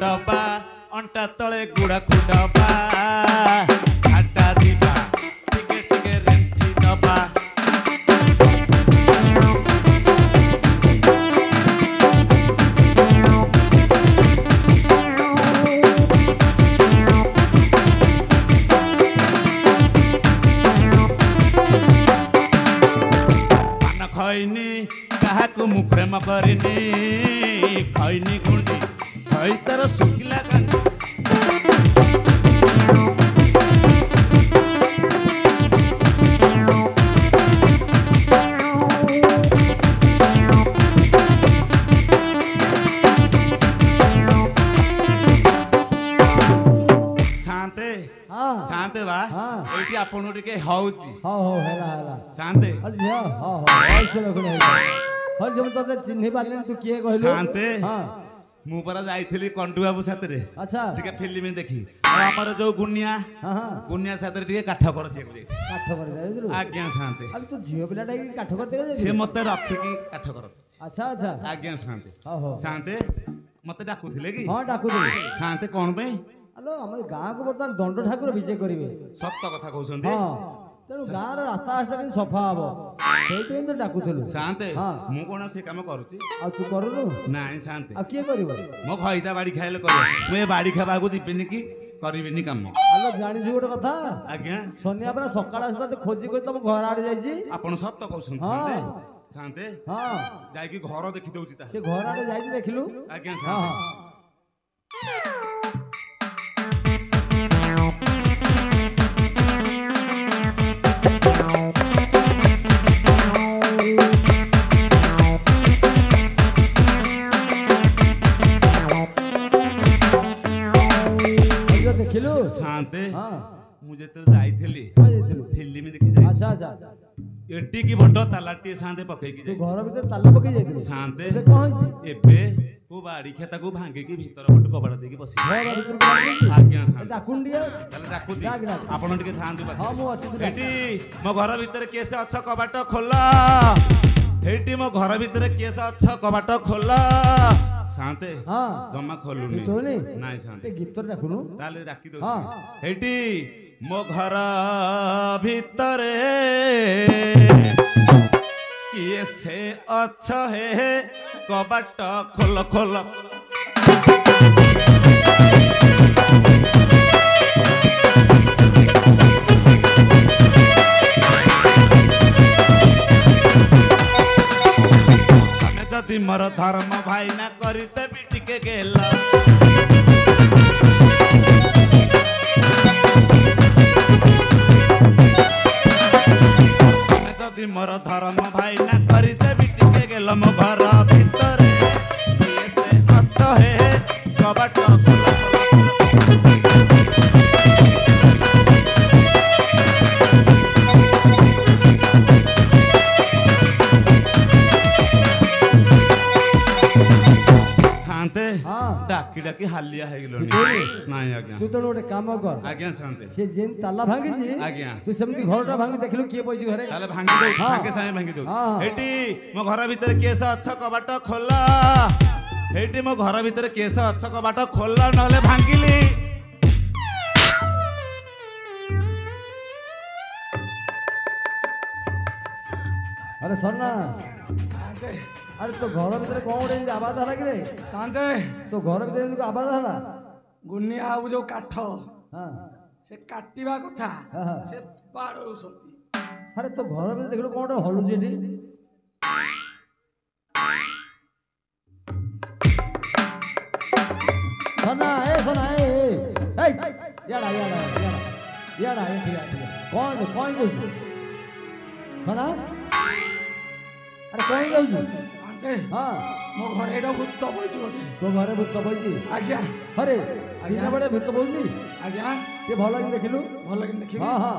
डबा अंटा तले गुड़ा खुडबा आटा दिबा टिके टिके रेंटी दबा पान खैनी काहाकु मु प्रेम करिनी खैनी गुंडी सहितर सुखिला कांडी शांते शांते बा एठी आपन टिके हौची हेला शांते हल जब तो चिन्ह पारले तू किए कहलु शांते मु परा जाइथिली कंटू बाबू साथरे अच्छा टिके फिल्म देखी और हमर जो गुनिया गुनिया साथरे टिके काठ कर दिए बोले काठ कर दे आज्ञा शांते अब तू झियो पिलाटा की काठ कर दे से मते रखी की काठ कर अच्छा अच्छा आज्ञा शांते हो शांते मते डाकुथिले की हां डाकुथिले शांते कोन पे हेलो हम गाँ को बर्तमान दंड ठाकुर विजय करेंगे सत्य कथा कहउछन्ती हां तेणु गाँ रास्ता आस्ता के सफा हबो सेई तो डाकुथलु शांते मु कोन से काम करूची आ तू करूनु नाही शांते आ के करिवो मो खइता बाड़ी खाइले करू मु ए बाड़ी खाबा को जिबिनी की करिबिनी काम हेलो जानि छु गोटे कथा आज्ञा सोनिया परा सकाळ आस्ता ते खोजी खोजी तम घर आडे जाईजी आपण सत्य कहउछन्ती शांते शांते हां जाई की घर देखि दउची ता से घर आडे जाईजी देखिलु आज्ञा हां शांते शांते मुझे तो जाइथिली फिल्म देखि जाई अच्छा अच्छा एटी की बड़ तालाटी शांते पकई की तू घर भीतर ताला पकई जाइथिलु शांते कौन एबे को बाड़ी खेता को भांगे की भीतर बट कबड़ दे की बसी घर भीतर को आज्ञा शांते डाकुंडिया चल डाकुदी आपण टिके थांतु बा हां मु अछि एटी मो घर भीतर केसे अच्छा कबाट खोला एटी मो घर भीतर केसे अच्छा कबाट खोला शांते हां जमा खोलुनी तोनी नाही शांते गीत डाकुनु ताले राखी दो हां एटी मो घर भीतरे किए से अच्छा है कबाट खोल खोल जदि मोर धर्म भाई ना करते भी टिके गेला जदि मोर धर्म भाई ना करते भी टिके गेल मो घर भीतर से अच्छा है कबाट डाकी डाकी हालिया है गेलोनी नाही आज्ञा तू तो गोटे काम कर आज्ञा शांते से जेन ताला भांगी जी आज्ञा तू सेमती घरटा भांगी देखलु के पइजी घरे ताले भांगी दो संगे संगे भांगी दो एटी मो घर भीतर केस अच्छा कबाट खोला एटी मो घर भीतर केस अच्छा कबाट खोला नले भांगिली अरे सरना अरे तो घर भीतर कौन गोटे आवाज हला कि रे शांते तो घर भीतर एमती आवाज हला गुनिया बाबू जो काठ हां से काटिबा कथा हां से बाड़ौसती अरे तो घर भीतर देखलु कौन गोटे हलुजी एठी सोना ए ए याडा याडा याडा याडा ठीक है कौन कहू सुना अरे कौन कहू शांते हाँ मो घरे एटा भूत बइछि बोधे तो घरे भूत बइछि आज्ञा अरे दिन बड़े भूत बइछि आज्ञा ये भल कि देखिलु भल कि देखिबी हाँ हाँ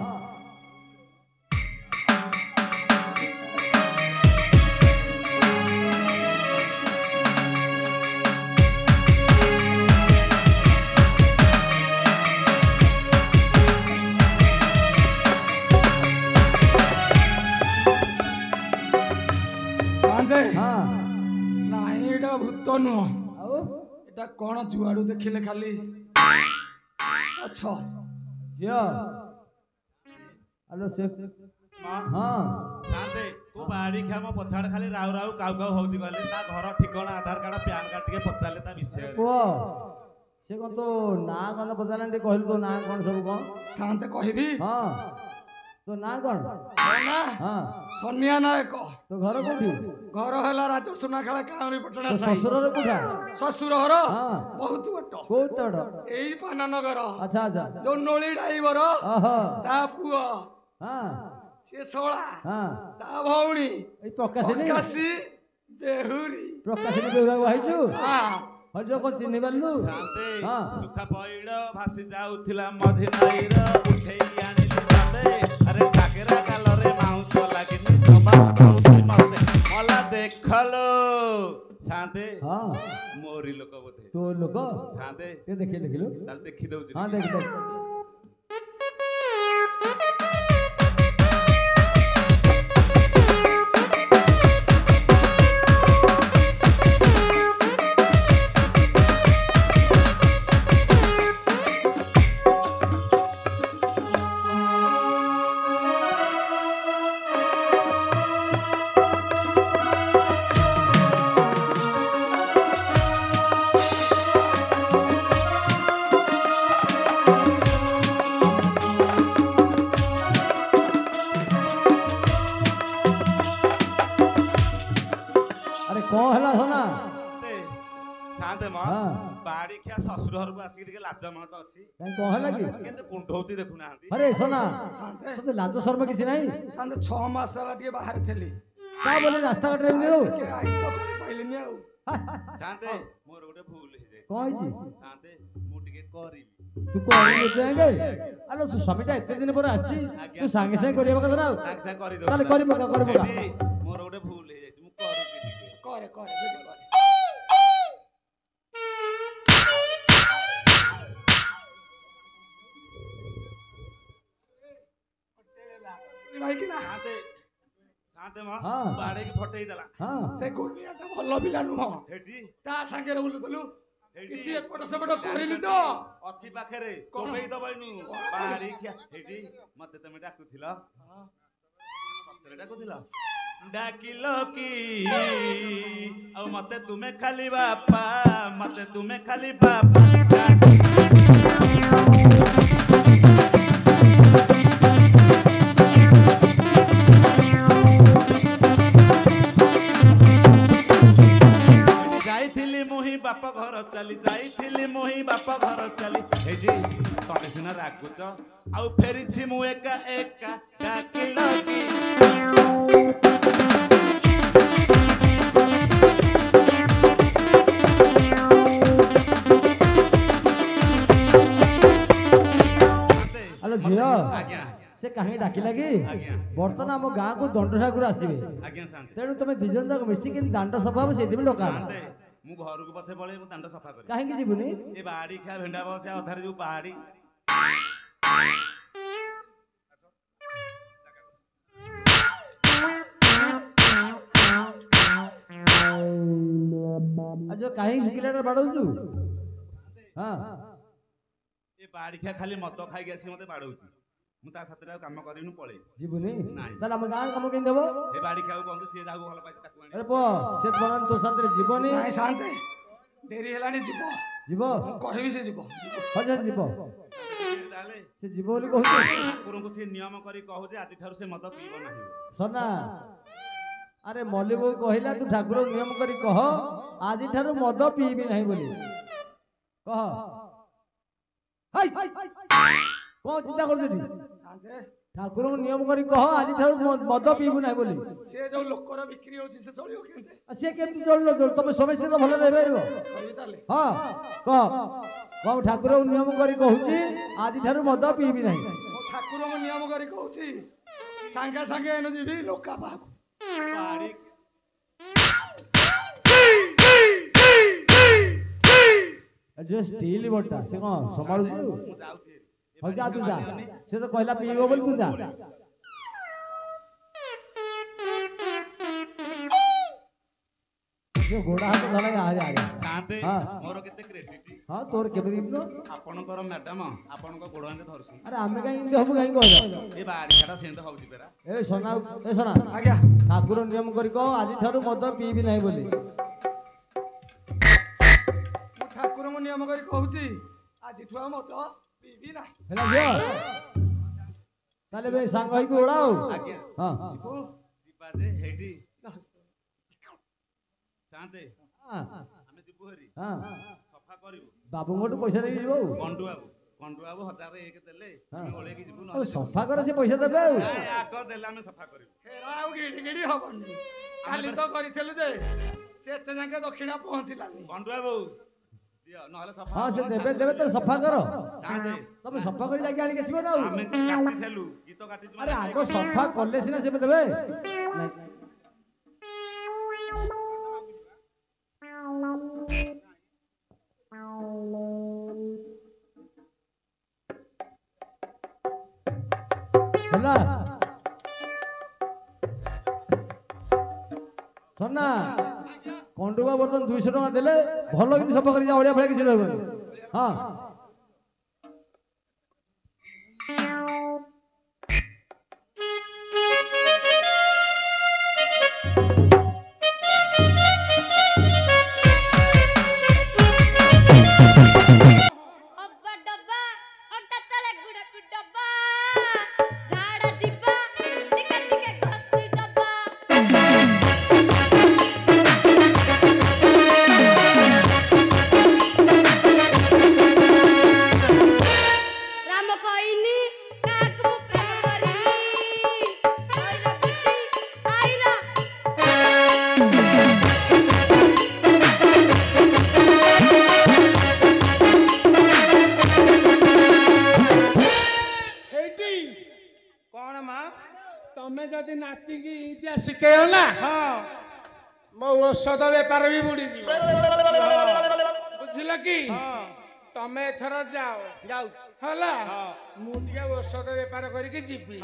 शांते हाँ नाही एटा भूत नुह आओ एटा कोन जुआडू देखिले खाली अच्छा जिया हेलो शेफ माँ हाँ शांते तू बाड़ी खा मो पछाड़ खाली राउ राउ काउ काउ होउची कहले ता घर ठिकाना आधार कार्ड पैन कार्ड टिके पचाले ता विषय पुआ से कौन तो ना कौन पचारा टे कहलु तो ना कौन सब कौन शांते कहबी हाँ तो ना कौन ना हाँ सोनिया नायक तो घर कोठी घर हला राज सुनाखेला काउरी पटना तो साई ससुर रे कोठा ससुर घर हाँ बहुत बट कोट तड़ एई पानानगर अच्छा अच्छा जो नोली ड्राइवर ओहो ता पुआ हाँ से सोळा हाँ ता भौणी ए प्रकाशिनी काशी बेहुरी प्रकाशिनी बेउरा वाहिचु हां हजो को चिन्हि बल्लु शांते हाँ सुखा पइड़ भासी जाउथिला मधि नईर उठेई आनिली बाते अरे काकेरा कालरे माउस लागिनी जबा बताउथि मते मला देखलो शांते हाँ मोरी लोक बोधे तो लोक शांते ये देखिए देखिलो ताल देखि दउछि हाँ देख देख अरे कौन हला सोना शांते शांते माँ हाँ बाड़ी खिया ससुर घर को आसी टिके लाज मन तो अछि कहीं कौन हला की केते कुंठौती देखु नाहंती अरे सोना शांते तो लाज शर्म किसी नहीं शांते 6 मास हला के बाहर थेली का बोले रास्ता कटरे में रो के आई तो कर पाइलिनी आउ शांते मोर गोटे भूल हे जाय कौन जी शांते मु टिके करिली तू को लेते आएंगे अरे तू स्वामीटा इतने दिन पर आसी तू सांगे सांगे करिया कथा ना साग साग करि दो ताले करि मका मोर गोटे भूल हे जाय मु करूची टिके करे करे बेगे करे भाई कि ना शांते शांते माँ हाँ। बाड़े की फटेई देला हाँ से गुनियाटा भल पिला नुह हेटी ता संगे बुलुतलु हेटी किछि एपट सेपट करिली तो अछि पाखरे कौन? चोबेई दबैनु बाड़ी खिया हेटी मते तमे डाकुथिल सतरे डाकुथिल डाकिलो की ଆଉ मते तुमे खाली बापा मते तुमे खाली बापा ଯାଇଥିଲି ମୁହିଁ ବାପ ଘର ଚାଲି ଯାଇଥିଲି ମୁହିଁ ବାପ ଘର ଚାଲି ହେଇଛି ତମେ ସିନା ରାଗୁଛ ଆଉ ଫେରିଛି ମୁଁ ଏକା ଏକା ଡାକିଲ କି हेलो झियो ଆଜ୍ଞା से कहीं डाकिला कि आज्ञा बर्तमान आम गाँ को दंड ठाकुर आसवे ଆଜ୍ଞା ଶାନ୍ତେ तेणु तुम दिज जाक मिसिक दांड सफा हम से डका ଶାନ୍ତେ ମୁଁ ଘରକୁ ପଛେ ପଳେଇ ମୁଁ ଦାଣ୍ଡ ସଫା କରିବି कहीं जीवनी ଏ ବାହାଡି ଖିଆ ଭେଣ୍ଡା ବସେ ଅଧାରେ ଯୋଉ ବାହାଡି आज कहीं शुकिला बाड़ू हाँ ଏ ବାହାଡି ଖିଆ ଖାଲି ମଦ ଖାଇକି ଆସିକି ମତେ ବାଡଉଛି ମୁଁ ତା ସାଥିରେ ଆଉ କାମ କରିବିନି ପଳେଇ जीवनी नहीं। ताले हम गाँ काम केन देबो ଏ ବାହାଡି ଖିଆକୁ କହନ୍ତୁ ସିଏ ଯାହାକୁ ଭଲ ପାଇଛି ତାକୁ ଆଣି अरे पो से बना तो साथ रे जीवनी ନାଇଁ ଶାନ୍ତେ ଡେରି ହେଲାଣି ଯିବ जीव ମୁଁ କହିବି ସେ ଯିବ हज जीव ତାହେଲେ से जीव बोली कहू ଠାକୁରଙ୍କୁ ସେ ନିୟମ କରି କହୁଛି ଆଜିଠାରୁ ସେ ମଦ ପିଇବ ନାହିଁ सना अरे मल्ली बो कहला तू ठाकुर नियम करी कह आज ठारू मद पीबी नहीं बोली कह ହାଇ କଣ ଚିନ୍ତା କରୁଛନ୍ତି ଶାନ୍ତେ ଠାକୁରଙ୍କୁ ନିୟମ କରି କହ ଆଜି ଠାରୁ ମଦ ପିଇବୁ ନାହିଁ ବୋଲି ସେ ଯୋଉ ଲୋକର ବିକ୍ରି ହଉଛି ସେ ଚଳିବ କେମିତି ସିଏ କେମିତି ଚଳିଲ ତମେ ସମସ୍ତେ ତ ଭଲ ରହିପାରିବ କହିବି ତାହେଲେ ହଁ କହ କହ ଠାକୁରଙ୍କୁ ନିୟମ କରି କହୁଛି ଆଜି ଠାରୁ ମଦ ପିଇବି ନାହିଁ ମୁଁ ଠାକୁରଙ୍କୁ ନିୟମ କରି କହୁଛି ସାଙ୍ଗେ ସାଙ୍ଗେ ଏନୁ ଯିବି ଲୋକା ପାହାକୁ ବାଡ଼ି ଯେ ଷ୍ଟିଲ ବଟା ସେ କଣ ସମ୍ଭାଳୁଛୁ ମୁଁ ଯାଉଛି ହଉ ଯା ତୁ ଯା ସେ ତ କହିଲା ପିଇବ ବୋଲି ତୁ ଯା ଗୋଡା ହାତ ଧରା ଆରେ ଆରେ ଶାନ୍ତେ ହଁ। ମୋର କେତେ କ୍ରେଡିଟ ହଁ ତୋର କେମିତି ଆପଣଙ୍କର ମ୍ୟାଡାମ ଆପଣଙ୍କ ଗୋଡ଼ ହାତେ ଧରୁଛନ୍ତି ଆରେ ଆମେ କାହିଁ ଏମିତି ହବୁ କାହିଁ କହିଲ ଏ ବାଡ଼ିଟା ସେମିତି ହଉଛି ପରା ଏ সোনা ଏ সোনা ଆଜ୍ଞା ଠାକୁର ନିୟମ କରି କହ ଆଜି ଠାରୁ ମଦ ପିଇବି ନାହିଁ ବୋଲି ମୁଁ ଠାକୁରଙ୍କୁ ନିୟମ କରି କହୁଛି ଆଜିଠୁ ଆଉ ମଦ ପିଇବି ନାହିଁ ହେଲା ଝିଅ ତାହେଲେ ବେ ସାଙ୍ଗ ହେଇକି ଓଳାଉ ଆଜ୍ଞା ହଁ ଯିବୁ ଯିବା ଯେ ହେଇଠି ଶାନ୍ତେ ହଁ ଆମେ ଯିବୁ ହେରି ହଁ ସଫା କରିବୁ ବାବୁଙ୍କଠୁ ପଇସା ନେଇକି ଯିବ ଆଉ କଣ୍ଡୁ ବାବୁ 1001 ଦେଲେ ଆମେ ଓଳେଇକି ଯିବୁ ଆଉ ନହେଲେ ସଫା କର ସେ ପଇସା ଦେବେ ଆଉ ନାଇଁ, ଆଗ ଦେଲେ ଆମେ ସଫା କରିବୁ ହେରା ଆଉ ଗିଡି ଗିଡି ହବନି କାଲି ତ କରିଥିଲୁ ଯେ ସେ ଏତେ ଯାକେ ଦକ୍ଷିଣା ପହଞ୍ଚିଲାନି କଣ୍ଡୁ ବାବୁ ଦିଅ ନହେଲେ ସଫା ହଁ ସେ ହବ ନା, ଦେବେ ଦେବେ ତ ସଫା କର ଶାନ୍ତେ ତମେ ସଫା କରି ଯାଇକି ଆଣିକି ଆସିବ ନା ଆଉ ଆମେ କାଟିଥିଲୁ ଗୀତ କାଟିଛୁ ଆରେ ଆଗ ସଫା କଲେ ସିନା ସେ ଦେବେ ନାଇଁ ହେଲା ସନା କଣ୍ଡୁବା ବର୍ତ୍ତମାନ 200 ଟଙ୍କା ଦେଲେ ଭଲ କିନ୍ତୁ ସଫା କରି ଯା ଅଳିଆ ଫଳିଆ କିଛି ରହିବନି ହଁ ଅବା ଡବା ଅଣ୍ଟା ତଳେ ଗୁଡାକୁ ଡବା ଝାଡା ଯିବା ଟିକେ ଟିକେ ଘଷି ଦବା ରାମ କହିନି କାହାକୁ ମୁଁ ପ୍ରେମ କରିନି ଆଇରା କୁଟି ଆଇରା ହେଇଟି କଣ ମା ତମେ ଯଦି ନାତିକି ଇଟା ଶିଖେଇବ ନା ହଁ ମୋ ଔଷଧ ବେପାର ବି ବୁଡିଯିବ ବୁଝିଲ କି ତମେ ଏଥର ଯାଅ ହେଲା ମୁଁ ଟିକେ ଔଷଧ ବେପାର କରିକି ଯିବି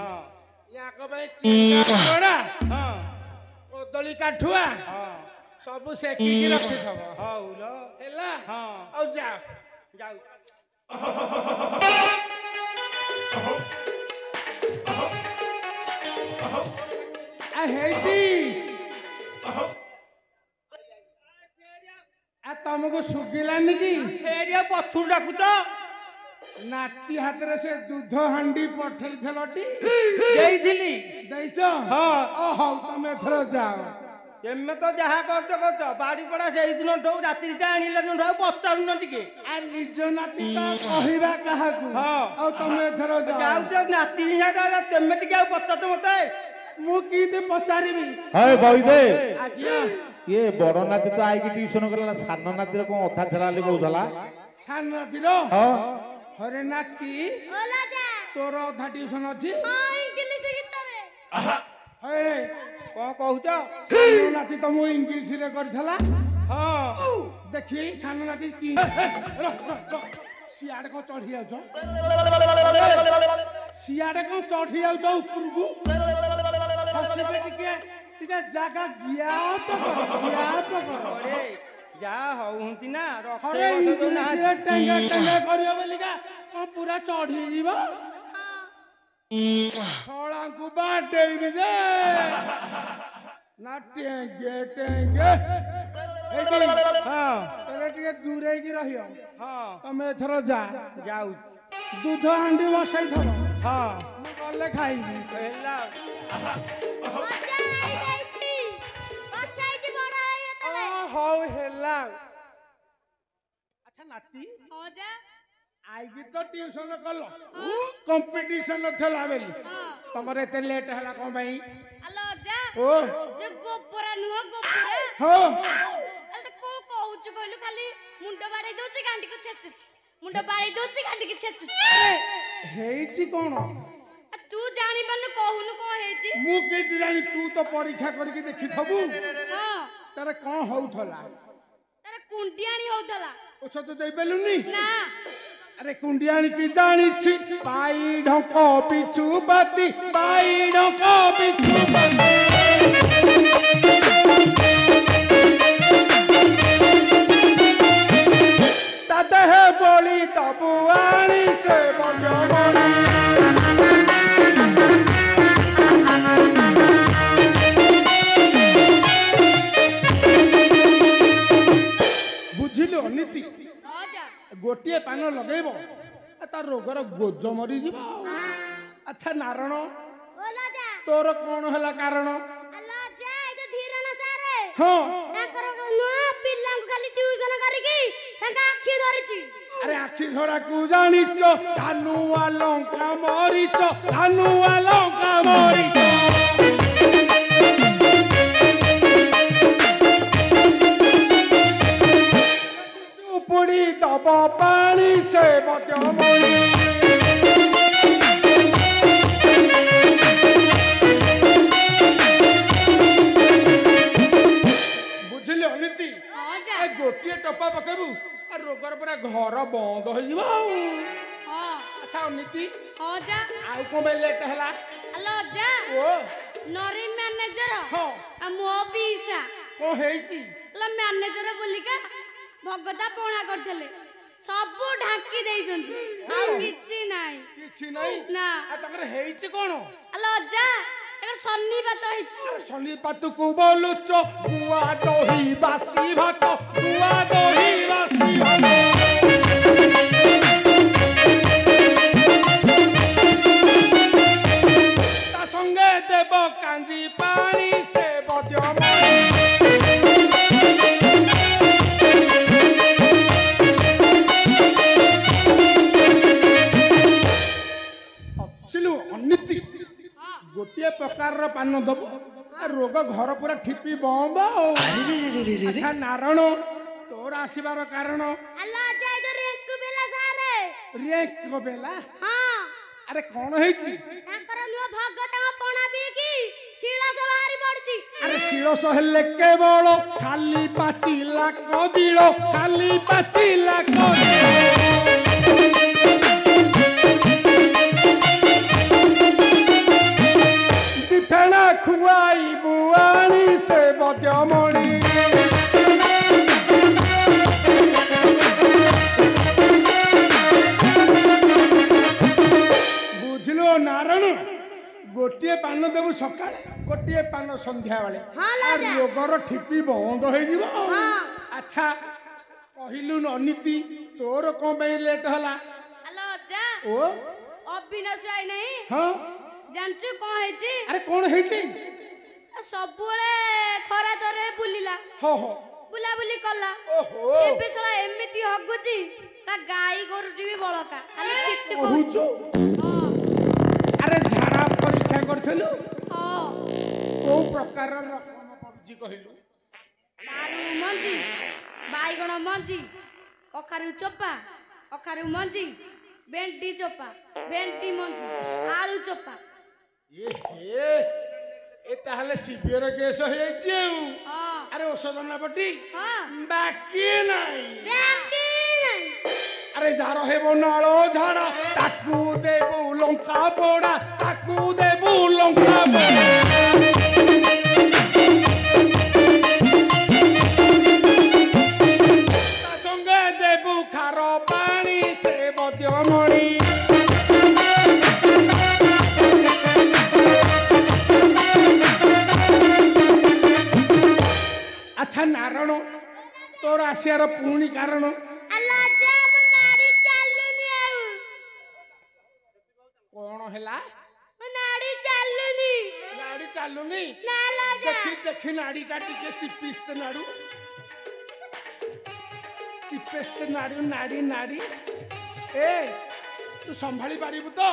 ୟାଙ୍କ ପାଇଁ ଚିଙ୍ଗା କଦଳୀ କାଠୁଆ ସବୁ ସେକିକି ରଖିଥବ ହେଲା ଆଉ ଯାଅ ହେଇଟି ତମକୁ ଶୁଭିଲାନି କି ପଛରୁ ଡାକୁଛ ନାତି ହାତରେ ସେ ଦୁଧ ହାଣ୍ଡି ପଠେଇଥିଲଟି ଦେଇଥିଲି ଦେଇଛ ହଁ। ହଉ ତମେ ଏଥର ଯାଅ ତେମେ ତ ଯାହା କରୁଛ କରୁଛ ବାଡି ପଡା ସେଇଦିନ ଠୁ ରାତିଟା ଆଣିଲାନୁ ଆଉ ପଚାରୁନ ଟିକେ ଆ ନିଜ ନାତି ତ କହିବା କାହାକୁ ହଁ। ଆଉ ତମେ ଏଥର ଯାଅ ଯାଉଛ ନାତି ନିହାତି ତେମେ ଟିକେ ଆଉ ପଚାରୁଛ ମତେ ମୁଁ କିନ୍ତି ପଚାରିବି ହେ ବଇଦେ ଆଜ୍ଞା ଇଏ ବଡ ନାତି ତ ଆଇକି ଟିଉସନ କଲା ସାନ ନାତିର କଣ ଅଧା ଥିଲା ବୋଲି କହୁଥିଲା ସାନ ନାତିର ହଁ ହରେ ନାତି ଓଲା ଯା ତୋର ଅଧା ଟିଉସନ ଅଛି ଇଂଲିଶ ଗୀତରେ ହେ କଣ କହୁଛ ସାନ ନାତି ତ ମୁଁ ଇଂଲିଶରେ କରିଥିଲା ହଁ ଦେଖି ସାନ ନାତି କି ସିଆଡେ କଣ ଚଢି ଯାଉଛ ସିଆଡେ କଣ ଚଢି ଯାଉଛ ଉପରକୁ ହସିକି ଟିକେ ଟିକେ ଜାଗା ଜ୍ଞାତ କର ଅରେ ଯାହା ହଉନ୍ତି ନା ହରେ ଇଂଲିଶରେ ଟେଙ୍ଗା ଟେଙ୍ଗା କରିବ ବୋଲିକା କଣ ପୁରା ଚଢିଯିବ ଛଳାଙ୍କୁ ବାଟେଇବି ଯେ ନା ଟେଙ୍ଗେ ଟେଙ୍ଗେ ହଁ ଏବେ ଟିକେ ଦୂରେଇକି ରହିବ ହଁ ତମେ ଏଥର ଯା ଯାଉଛି ଦୁଧ ହାଣ୍ଡି ବସେଇଥବ ହଁ ମୁଁ ଗଲେ ଖାଇବି ହେଲା ମଜା ହେଇଯାଇଛି ପଚାଇଛି ବଡ ହେଇଗଲା ହଉ ହେଲା ଆଚ୍ଛା ନାତି ହଁ ଯା आईकी तो ट्यूशन कल कंपटीशन थला बेली तमरे एते लेट हला कोन भाई ଆଲୋ ଅଜା ओ ଯେ ଗୋବରା ନୁହଁ ଗୋବରା हो ଆରେ କଣ କହୁଛୁ କହିଲୁ ଖାଲି ମୁଣ୍ଡ ବାଡେଇ ଦଉଛି ଗାଣ୍ଡିକୁ ଛେଚୁଛି ମୁଣ୍ଡ ବାଡେଇ ଦଉଛି ଗାଣ୍ଡିକୁ ଛେଚୁଛି हेइची कोन ଆ ତୁ ଜାଣିପାରୁନୁ କହୁନୁ କଣ ହେଇଛି मु केति जानी तू तो परीक्षा करके देखि थबु ହଁ तारे कोन होउथला ତାର କୁଣ୍ଡିଆଣି ହଉଥିଲା औषध देई पेलुनी ନା अरे कुंडियानी की जानी छी बाई ढोको पिछु बाती बाई ढोको पिछु बाती ताते है बोली तबुआनी से बजमणी बुझिलो नीति ଅଜା गोटे पान लगेब तार रोगर गोज मरी जीव अच्छा नारायण ଓଲୋ ଅଜା तोर कौन है कारण ଆଲୋ ଅଜା ଏ ଯୋଉ ଧୀରଣ ସାରେ हाँ ତାଙ୍କର ନୂଆ ପିଲାଙ୍କୁ ଖାଲି ଟ୍ୟୁସନ କରିକି ତାଙ୍କ ଆଖି ଧରିଛି अरे आखि धरा को जानिच धानुआ लंका मरीच धानुआ लंका मरीच चुपुड़ी दब पानी से बदमणी बुझिले अनिति ଅଜା ए गोटे टपा पकेबू आ रोगर पूरा घर बंद हो जीव ହଁ अच्छा अनिति ଅଜା आउ कोन बे लेट हला ଆଲୋ ଅଜା ओ ନରୀ ମ୍ୟାନେଜର हाँ ଆଉ ମୋ ପିଇସା कोन हेइची ଆଲୋ ମ୍ୟାନେଜର ବୋଲିକା ଭଗତା ପଣା କରିଥିଲେ ସବୁ ଢାଙ୍କି ଦେଇଛନ୍ତି ଆଉ କିଛି ନାହିଁ किछि नहीं ନା आ तकर हेइची कोन ଆଲୋ ଅଜା ତାଙ୍କର ସନ୍ନିପାତ ହେଇଛି शनि पातु को बोलुच गुआ दही बासी भात गुआ दही बासी भात ता संगे देव कांजी पानी से बद्यमणी सिलु अनिति ହଁ गोटे प्रकार पान दब रोग घर पूरा ठिपी बंद अच्छा नारायण तोर आसबार कारण ଆଲୋ ଅଜା ଏ ଯୋଉ ରେଙ୍କୁ ବେଲା ସାରେ रेक बेला ହଁ अरे कौन ହେଇଛି ତାଙ୍କର ନୂଆ ଭଗତାଙ୍କ ପଣା ପିଇକି ଶିଳସ ବାହାରି ପଡିଛି अरे शिरस हेले केवल खाली पाचिला कदिलो खाली पाचिला कदिलो दिफेना खुआई बुआनी से बद्यमणी बुझलो नारायण गोटे पान देबू सका गोटे पान संध्या बेले हाँ लाजा। रोगर ठिपी बंद हो जीव हाँ। अच्छा कहलु अनिति तोर कौन लेट हला ଆଲୋ ଅଜା ओ ଅବିନାଶ ଆଇ ନାହିଁ हाँ ଜାଣିଛୁ କଣ ହେଇଛି अरे कौन ହେଇଛି ସବୁବେଳେ ଖରା ତରରେ ବୁଲିଲା हो हो ବୁଲାବୁଲି କଲା ओहो ଏବେ ଶଳା ଏମିତି ହଗୁଛି ତା ଗାଈ ଗୋରୁଟି ବି ବଳକା ଖାଲି ଛିଟି କହୁଛୁ ହଁ अरे झाड़ा परीक्षा करथिलु ହଁ को प्रकार रकम पड़ुची कहलु ସାରୁ ମଞ୍ଜି ବାଇଗଣ ମଞ୍ଜି କଖାରୁ ଚୋପା କଖାରୁ ମଞ୍ଜି ଭେଣ୍ଡି ଚୋପା ଭେଣ୍ଡି ମଞ୍ଜି ଆଳୁ ଚୋପା ये हे ए ताहले सीवियर केस हो जाइछि ହଁ अरे औषध ना पटी ହଁ बाकी नहीं ବ୍ୟାଙ୍କି ନାହିଁ अरे जार हेबो नालो झाड़ा ताकू देबू लंका पोड़ा ताकू देबू लंका पोड़ा ता संगे देबू खार पानी से बद्यमणी अच्छा नारायण तोर आसियार पुणी कारण ଆଲୋ ଅଜା ମୋ ନାଡି ଚାଲୁନି ଆଉ कौन हैला ମୋ ନାଡି ଚାଲୁନି नाड़ी चालुनी ନା ଲୋ ଅଜା देखी देखी नाड़ी का टिके चिपिस्त नाड़ू चिपिस्त नाड़ी नाड़ी नाड़ी ए तू संभाली पारिबु तो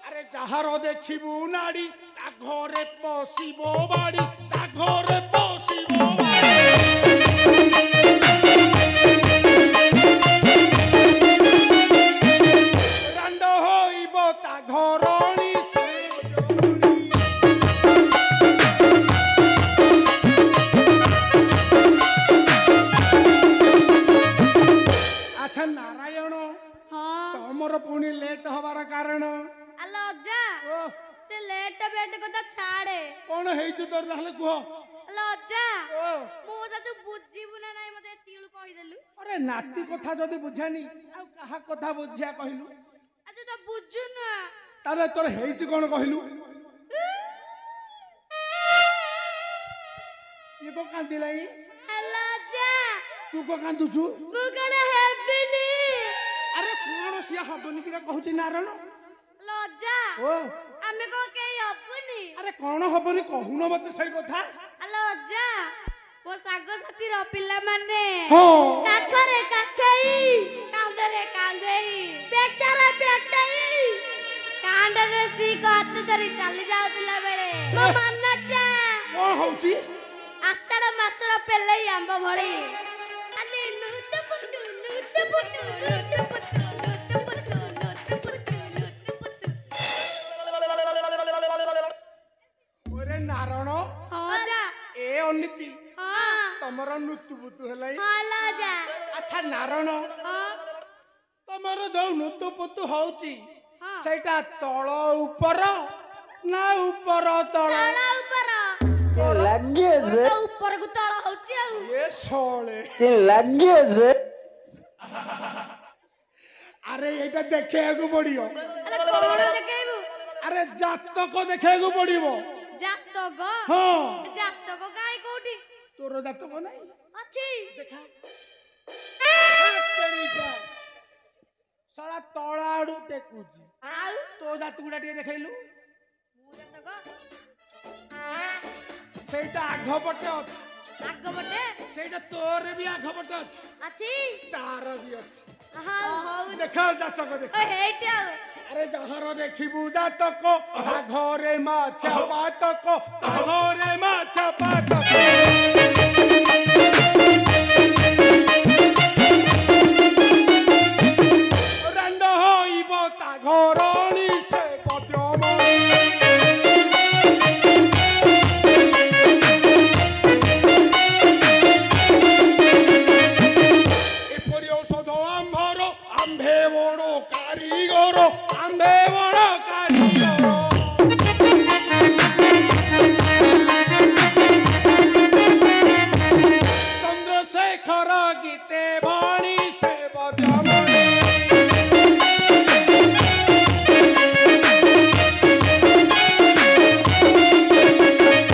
अरे जाହାର देखिबु नाड़ी ता घरे पसिबो बाड़ी ता घरे पसिबो रांड होइबो ता घरणी से अच्छा नारायण हाँ तमर पुणी लेट हबार कारण आलो अज्जा ओ से लेट बेट କଥା ଛାଡେ कौन ହେଇଛୁ ତୋର ତାହେଲେ କୁହ ଆଲୋ ଅଜା ଓ ମୁଁ ତତେ ବୁଝିବୁ ନା ନାଇଁ ମତେ ଏତିକି କହିଦେଲୁ अरे नाती कथा जदि बुझानी आ कहा कथा बुझिया कहलु ଆଉ ତୁ ତ ବୁଝୁନୁ ताले तोर ହେଇଛି कौन कहलु ये को कांदिलाई ଆଲୋ ଅଜା तू को कांदुछु ମୁଁ କଣ ହେବିନି अरे कौन सिया हबनी किरा कहूची नारायण ଆଲୋ ଅଜା ओ ଆମେ କଣ କେହି ହବୁନି अरे कौन हबनी कहून मते सही कथा ଆଲୋ ଅଜା ମୋ ସାଙ୍ଗସାଥିର ପିଲାମାନେ ହଁ କାଠରେ କାଠେଇ କାନ୍ଧରେ କାନ୍ଧେଇ ପେଟରେ ପେଟେଇ କାଣ୍ଡରେ ସ୍ତ୍ରୀଙ୍କ ହାତ ଧରି ଚାଲି ଯାଉଥିଲା ବେଳେ ମୋ ମନଟା कौन होची ଆଷାଢ଼ ମାସର ପେଲେଇ ଆମ୍ବ ଭଳି ଆଲେ ନୁତ ପୁଟୁ ନୁତ ପୁଟୁ ନୁତ ପୁଟୁ ନୁତ ପୁଟୁ ନୁତ ପୁଟୁ ନୁତ ପୁଟୁ ओरे नारायण ହଁ ଯା ए अनिति ହଁ तमर नुतु पुतु हेलाई ହଁ ଲା ଯା अच्छा नारायण ହଁ तमर जो नुतु पुतु होची ହଁ सेटा तळ ऊपर ना ऊपर तळ ତଳ ଉପର लगे जे ତ ଉପରକୁ ତଳ ହଉଛି ଆଉ ये सोळे के लगे जे अरे एटा देखियाकू पड़ियो ଆଲେ କଣ ଦେଖେଇବୁ अरे जातक देखियाकू पड़िबो ଜାତକ हां ଜାତକ କାଇଁ କୋଉଠି तोर जातक नाही ଅଛି देखा साला तळ आडू टेकुची ଆଉ तो जातकुडा टिके देखैलु ମୁଁ ଜାତକ सेटा आघ पटे अछि ଆଗ ପଟେ सेटा तोर भी आघ पटे अछि ଅଛି तार भी अछि ହଉ देखा जातक देख ହେଇଟି ଆଉ अरे जहर देखिबु जातक ता घरे माछ पातक ता घरे माछ पातक रंड होइब ता घरणी से पद्यम एपरि औषध आम्भर आम्भे बड़ कारीगर आम्भे बड़ कारीगर चंद्रशेखर गीते वाणी से बद्यमणि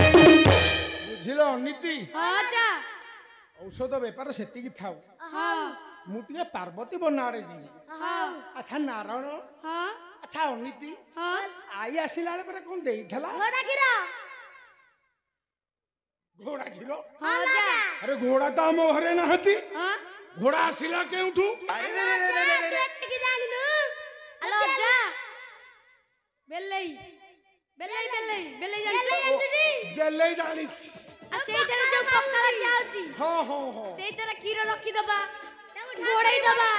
बुझिल नीति ହଁ ଯା औषध बेपार सेतिकी थाउ ହଁ मु टिके पार्वती बनाड़े जीवी ହଁ अच्छा नारायण ହଁ अच्छा अनिति ହଁ आई आसिला बेले पर कोन देइथला ଘୋଡ଼ା କ୍ଷୀର घोड़ा क्षीर ହଁ ଯା अरे घोड़ा तो आम घरे नहती ହଁ घोड़ा आसिला केउठू ଆଲୋ ଅଜା ବେଲେଇ ବେଲେଇ ବେଲେଇ ବେଲେଇ ଜାଣିଛୁ बेले जानी ଆଉ ସେଇଥିରେ ଯୋଉ ପଖାଳ ଖିଆ ହଉଛି हाँ हाँ हाँ ସେଇଥିରେ କ୍ଷୀର ରଖିଦବା ଘୋଡେଇ ଦବା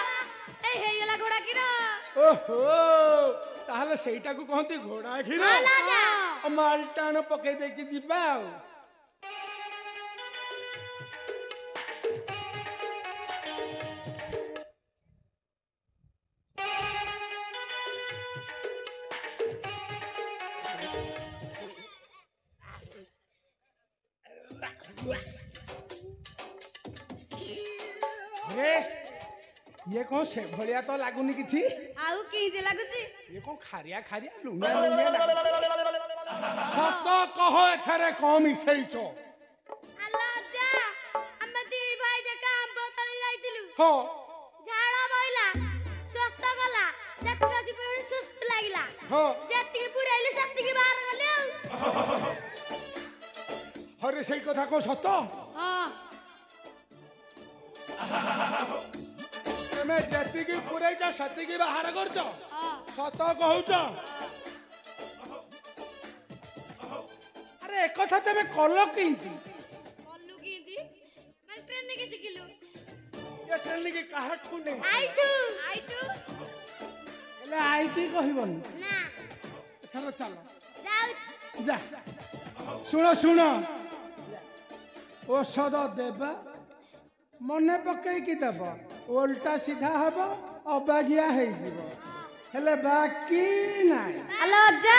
ଏଇ ହେଇଗଲା ଘୋଡ଼ା କ୍ଷୀର ओहो ताहले सेइटा को कहती घोड़ा क्षीर ହଁ माल टाण पके देकी जिबा आउ अरे ये कौन से भलिया तो लागुनी किछि ଆଉ କେମିତି ଲାଗୁଛି ये कौन खारिया खारिया लुनिया लुनिया सत कह एथरे कम मिसैछो ଆଲୋ ଅଜା ଆମେ ଦି ଭାଇ ଦେଖା ଆମ୍ବ ତଳେ ଯାଇଥିଲୁ हो ଝାଳ ବୋଇଲା ସ୍ୱସ୍ଥ ଗଲା ସେତିକି ଆସି ପୁଣି ସୁସ୍ଥ ଲାଗିଲା हो ଯେତିକି ପୁରେଇଲୁ ସେତିକି ବାହାର କଲି ଆଉ हरे सही कथा को सत ହଁ ତମେ ଯେତିକି ପୁରେଇଛ ସେତିକି ବାହାର କରୁଛ ହଁ ସତ କହୁଛ ଆରେ ଏକଥା ତମେ କଲ କେମିତି କଲୁ କେନ୍ତି ମାନେ ଟ୍ରେନ୍ କେ ଶିଖିଲୁ ଏ ଟ୍ରେନିଂ କାହାଠୁ ନେଇ ଆଇଠୁ ହେଲେ ଆଇକି କହିବନି ନା ଏଥର ଚାଲ ଯାଉଛି ଯା ଶୁଣ ଶୁଣ ଔଷଧ ଦେବା ମନେ ପକେଇକି ଦେବ ଓଲଟା ସିଧା ହବ ଅବାଗିଆ ହେଇଯିବ ହେଲେ ବାକି ନାହିଁ ହ୍ୟାଲୋ ଅଜା